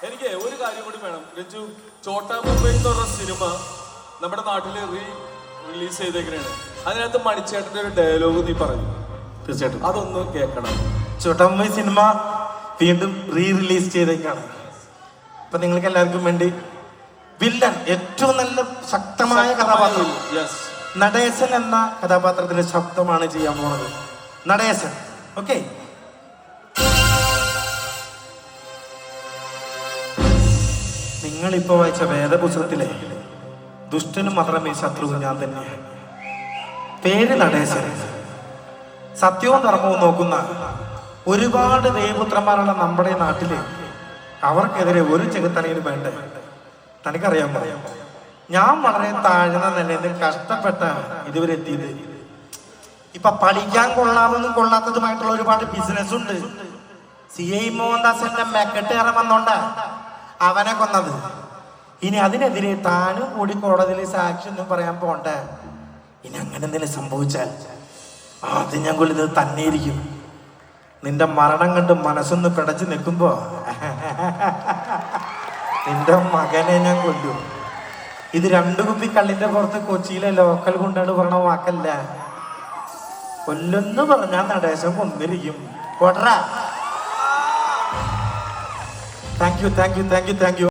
എനിക്ക് ഒരു കാര്യം കൂടി വേണം രഞ്ജു. ചോട്ടാ മുംബൈ എന്ന് പറഞ്ഞ സിനിമ നമ്മുടെ നാട്ടിൽ റിലീസ് ചെയ്തേക്കണാണ്. അതിനകത്ത് മണിച്ചേട്ടന്റെ ഒരു ഡയലോഗ് നീ പറഞ്ഞു. തീർച്ചയായിട്ടും അതൊന്ന് കേൾക്കണം. ചോട്ടാ മുംബൈ സിനിമ വീണ്ടും റിലീസ് ചെയ്തേക്കാണ്. അപ്പൊ നിങ്ങൾക്ക് എല്ലാവർക്കും വേണ്ടി വില്ലൻ ഏറ്റവും നല്ല ശക്തമായ കഥാപാത്രം നടേശൻ എന്ന കഥാപാത്രത്തിന്റെ ശബ്ദമാണ് ചെയ്യാൻ പോണത്. നടേശൻ. ഓക്കെ, നിങ്ങളിപ്പോ വായിച്ച വേദപുസ്തകത്തിലെ ദുഷ്ടനും മാത്രമേ ശത്രുവും ഞാൻ തന്നെ. പേര് നടേശൻ. സത്യവും ധർമ്മവും നോക്കുന്ന ഒരുപാട് ദേവപുത്രന്മാരുള്ള നമ്മുടെ നാട്ടില് അവർക്കെതിരെ ഒരു ചെകുത്തനയിലും വേണ്ടേ. തനിക്കറിയാമോ, ഞാൻ വളരെ താഴ്ന്ന നിലയിൽ കഷ്ടപ്പെട്ട ഇതുവരെ എത്തിയത്. ഇപ്പൊ പഠിക്കാൻ കൊള്ളാമെന്നും കൊള്ളാത്തതുമായിട്ടുള്ള ഒരുപാട് ബിസിനസ് ഉണ്ട്. CI മോഹൻദാസിന്റെ മെക്കെട്ടേറെ വന്നോണ്ടാ അവനെ കൊന്നത്. ഇനി അതിനെതിരെ താനും കൂടി കോടതിയിൽ സാക്ഷി ഒന്നും പറയാൻ പോണ്ട. ഇനി അങ്ങനെ എന്തെങ്കിലും സംഭവിച്ചാൽ അത് ഞാൻ കൊല്ലുന്നത് തന്നെ ഇരിക്കും. നിന്റെ മരണം കണ്ട് മനസ്സൊന്ന് പിടച്ചു നിൽക്കുമ്പോ നിന്റെ മകനെ ഞാൻ കൊല്ലും. ഇത് 2 കുപ്പി കള്ളിന്റെ പുറത്ത് കൊച്ചിയിലെ ലോക്കൽ കൊണ്ടാണ് പറഞ്ഞ വാക്കല്ല. കൊല്ലെന്ന് പറഞ്ഞാൽ നടേശം കൊന്നിരിക്കും. കൊടറ. Thank you.